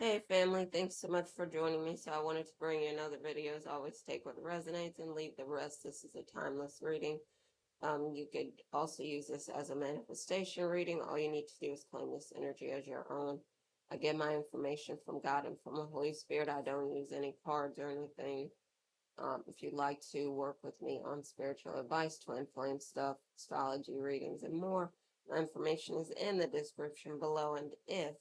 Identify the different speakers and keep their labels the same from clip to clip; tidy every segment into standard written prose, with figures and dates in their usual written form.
Speaker 1: Hey family, thanks so much for joining me. So I wanted to bring you another video. As always, take what resonates and leave the rest. This is a timeless reading. You could also use this as a manifestation reading. All you need to do is claim this energy as your own. I get my information from God and from the Holy Spirit. I don't use any cards or anything. If you'd like to work with me on spiritual advice, twin flame stuff, astrology readings, and more, my information is in the description below. And if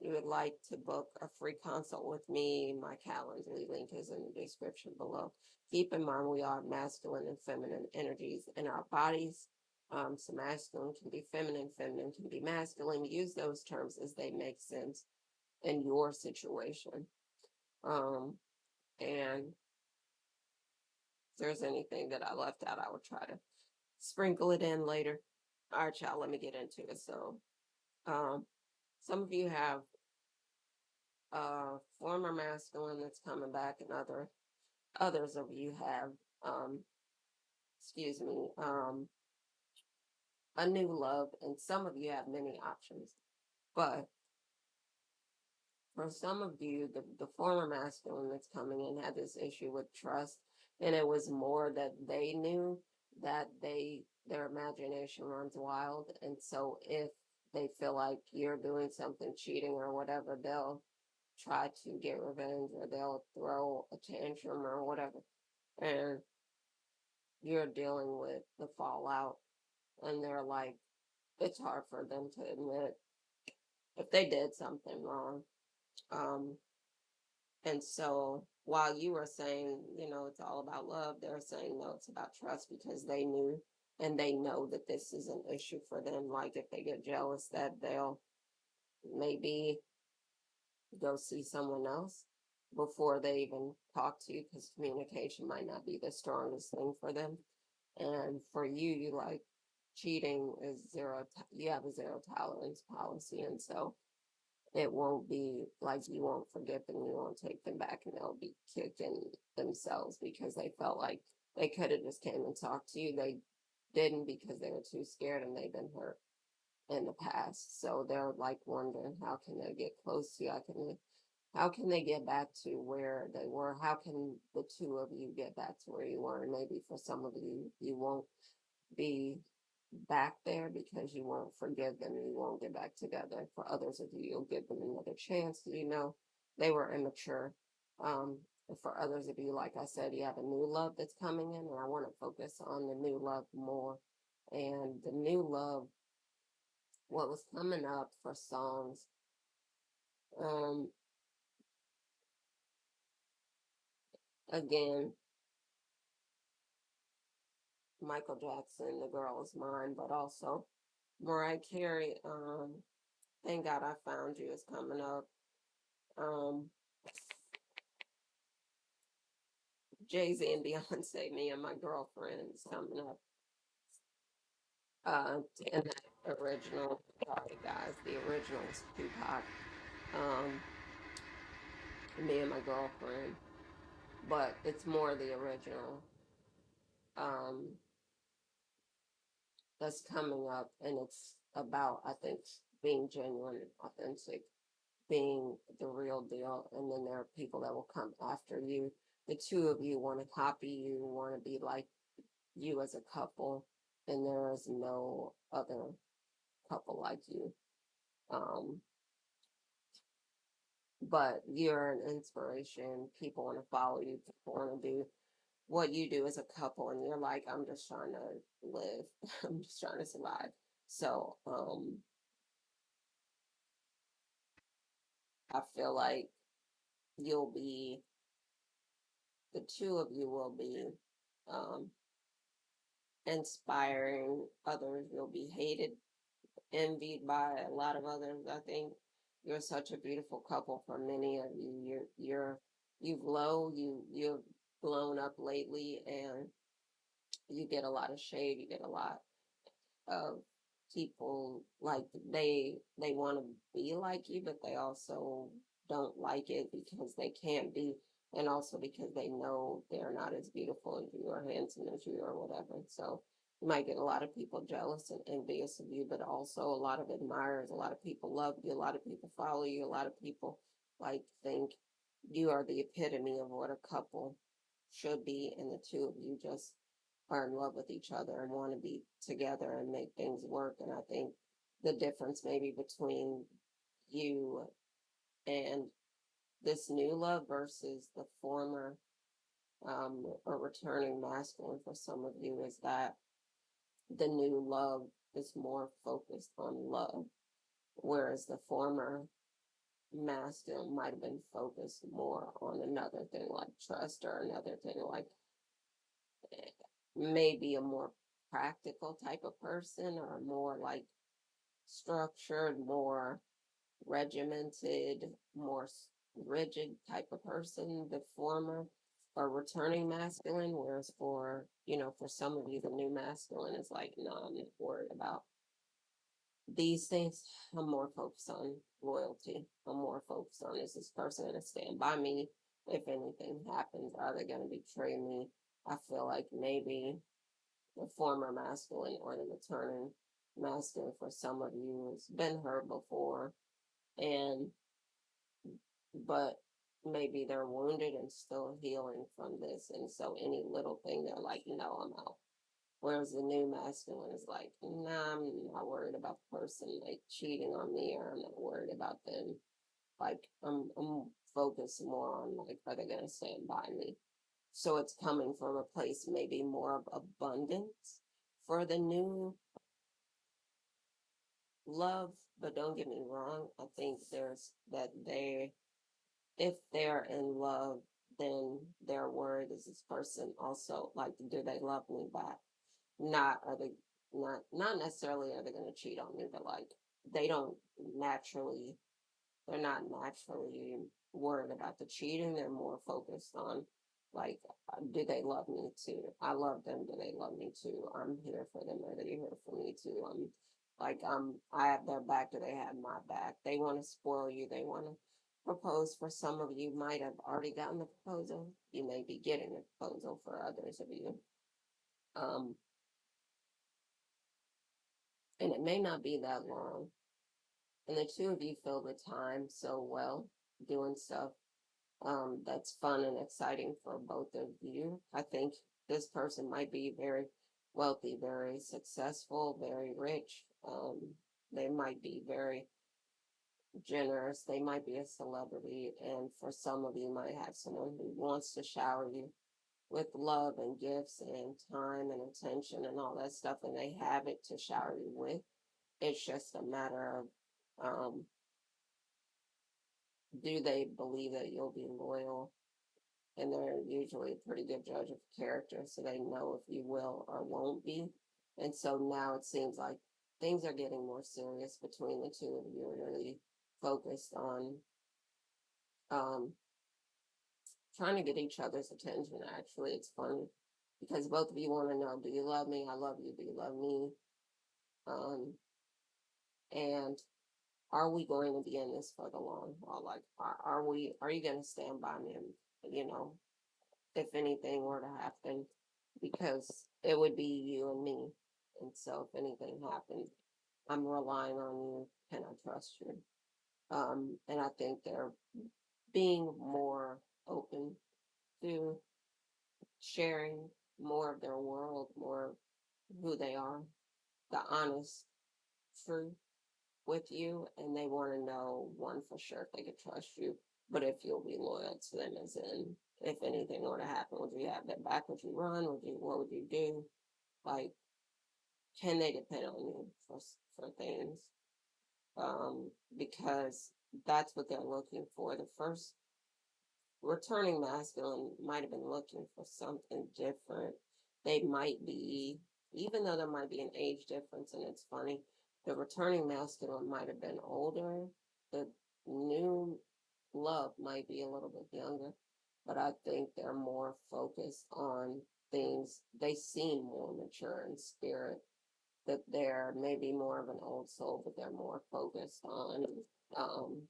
Speaker 1: you would like to book a free consult with me, my Calendly link is in the description below. Keep in mind, we are masculine and feminine energies in our bodies. So masculine can be feminine, feminine can be masculine. Use those terms as they make sense in your situation. And if there's anything that I left out, I will try to sprinkle it in later. All right, y'all, let me get into it. So, um, some of you have former masculine that's coming back, and others of you have, um, excuse me, a new love, and some of you have many options. But for some of you, the former masculine that's coming in had this issue with trust, and it was more that they knew that their imagination runs wild, and so if they feel like you're doing something cheating or whatever, they'll try to get revenge or they'll throw a tantrum or whatever, and you're dealing with the fallout, and they're like, it's hard for them to admit if they did something wrong. Um, And so while you were saying, it's all about love, they're saying, no, it's about trust because they knew and they know that this is an issue for them. Like if they get jealous, that they'll maybe go see someone else before they even talk to you because communication might not be the strongest thing for them. And for you, you like cheating is zero, you have a zero tolerance policy. And so it won't be like you won't forgive them, you won't take them back, and they'll be kicking themselves because they felt like they could have just came and talked to you. They didn't because they were too scared and they've been hurt in the past. So they're like wondering how can they get close to you? How can they get back to where they were? How can the two of you get back to where you were? And maybe for some of you, you won't be back there because you won't forgive them and you won't get back together. For others of you, you'll give them another chance. They were immature. And for others of you, like I said, you have a new love that's coming in, and I want to focus on the new love more. And the new love, what was coming up for songs, um, again, Michael Jackson, The Girl Is Mine, but also Mariah Carey, Thank God I Found You is coming up. Um, Jay-Z and Beyonce, Me and My Girlfriend is coming up. And that original, sorry guys, the original is Tupac, um, Me and My Girlfriend, but it's more the original, um, that's coming up, and it's about, I think, being genuine and authentic, being the real deal, and then there are people that will come after you. The two of you want to copy you, want to be like you as a couple, and there is no other couple like you. Um, but you're an inspiration. People want to follow you. People want to do what you do as a couple, and you're like, I'm just trying to live. I'm just trying to survive. So, I feel like you'll be, the two of you will be, um, inspiring others. You'll be hated, envied by a lot of others. I think you're such a beautiful couple for many of you. You've blown up lately, and you get a lot of shade. You get a lot of people like they want to be like you, but they also don't like it because they can't be, and also because they know they're not as beautiful as you or handsome as you or whatever. So you might get a lot of people jealous and envious of you, but also a lot of admirers. A lot of people love you. A lot of people follow you. A lot of people like think you are the epitome of what a couple should be, and the two of you just are in love with each other and want to be together and make things work. And I think the difference maybe between you and this new love versus the former, or returning masculine for some of you, is that the new love is more focused on love, whereas the former masculine might have been focused more on another thing like trust, or another thing like maybe a more practical type of person, or more like structured, more regimented, more rigid type of person, the former, or returning masculine. Whereas for, for some of you, the new masculine is like, no, I'm not worried about these things. I'm more focused on loyalty. I'm more focused on, is this person going to stand by me if anything happens? Are they going to betray me? I feel like maybe the former masculine or the returning masculine for some of you has been hurt before, and but maybe they're wounded and still healing from this, and so any little thing they're like, no, I'm out. Whereas the new masculine is like, nah, I'm not worried about the person like cheating on me, or I'm not worried about them. Like I'm focused more on like, are they gonna stand by me? So it's coming from a place maybe more of abundance for the new love. But don't get me wrong, I think there's that they, if they're in love, then they're worried, is this person also like, do they love me back? Not are they not necessarily are they going to cheat on me, but like they don't naturally they're not naturally worried about the cheating. They're more focused on like, do they love me too? I love them. Do they love me too? I'm here for them. Are they here for me too? I'm like, I have their back. Do they have my back? They want to spoil you. They want to propose. For some of you, might have already gotten the proposal. You may be getting a proposal for others of you. Um, and it may not be that long. And the two of you fill the time so well doing stuff, that's fun and exciting for both of you. I think this person might be very wealthy, very successful, very rich. They might be very generous. They might be a celebrity. And for some of you, might have someone who wants to shower you with love and gifts and time and attention and all that stuff. And they have it to shower you with. It's just a matter of, do they believe that you'll be loyal? And they're usually a pretty good judge of character, so they know if you will or won't be. And so now it seems like things are getting more serious between the two of you, really focused on, um, trying to get each other's attention. Actually, it's funny because both of you want to know, do you love me? I love you. Do you love me? Um, and are we going to be in this for the long haul? Like, are you going to stand by me? And, if anything were to happen, because it would be you and me. And so if anything happened, I'm relying on you. Can I trust you? And I think they're being more open to sharing more of their world, more of who they are, the honest truth with you. And they want to know, one, for sure, if they could trust you, but if you'll be loyal to them, as in, if anything were to happen, would you have their back? Would you run? What would you do? Like, can they depend on you for things? Because that's what they're looking for. The first returning masculine might have been looking for something different. They might be, even though there might be an age difference, and it's funny, the returning masculine might have been older. The new love might be a little bit younger, but I think they're more focused on things. They seem more mature in spirit, that they're maybe more of an old soul, but they're more focused on, um,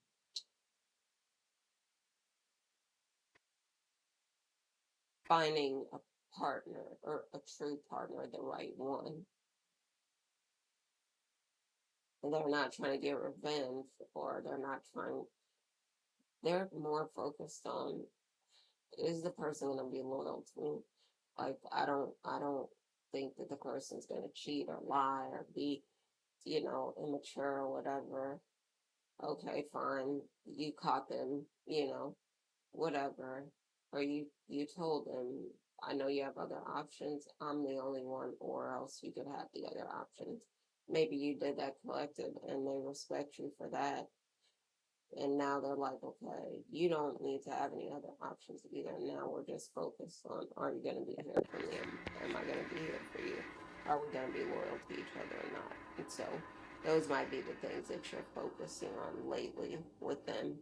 Speaker 1: finding a partner, or a true partner, the right one. And they're not trying to get revenge, or they're not trying, they're more focused on, is the person gonna be loyal to me? Like I don't think that the person's gonna cheat or lie or be, immature or whatever. Okay, fine. You caught them, whatever. Or you told them, I know you have other options. I'm the only one, or else you could have the other options. Maybe you did that collective and they respect you for that. And now they're like, okay, you don't need to have any other options either. Now we're just focused on, are you going to be here for me? Am I going to be here for you? Are we going to be loyal to each other or not? And so those might be the things that you're focusing on lately with them.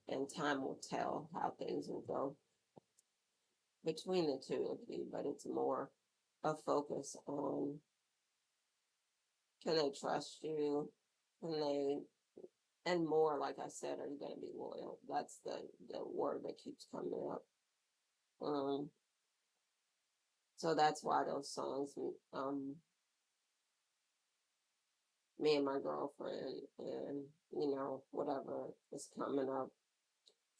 Speaker 1: And time will tell how things will go between the two of you, but it's more a focus on, can they trust you? Can they, and more, like I said, are you going to be loyal? That's the word that keeps coming up. Um, so that's why those songs, me and my girlfriend, and whatever is coming up.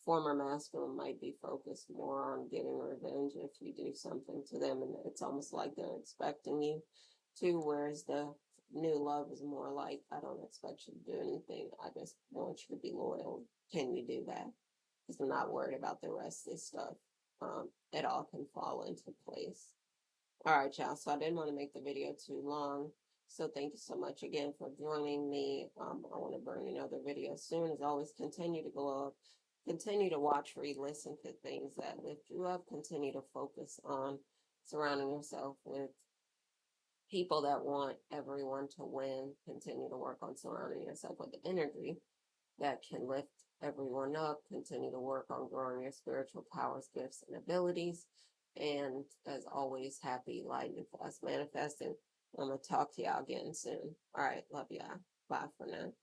Speaker 1: Former masculine might be focused more on getting revenge if you do something to them, and it's almost like they're expecting you to. Whereas the new love is more like, I don't expect you to do anything. I just want you to be loyal. Can you do that? Because I'm not worried about the rest of this stuff. It all can fall into place. All right, y'all. So I didn't want to make the video too long. So thank you so much again for joining me. I want to bring another video soon. As always, continue to glow up. Continue to watch, read, listen to things that lift you up. Continue to focus on surrounding yourself with people that want everyone to win. Continue to work on surrounding yourself with the energy that can lift everyone up. Continue to work on growing your spiritual powers, gifts, and abilities. And as always, happy light and fast manifesting. I'm going to talk to y'all again soon. All right. Love y'all. Bye for now.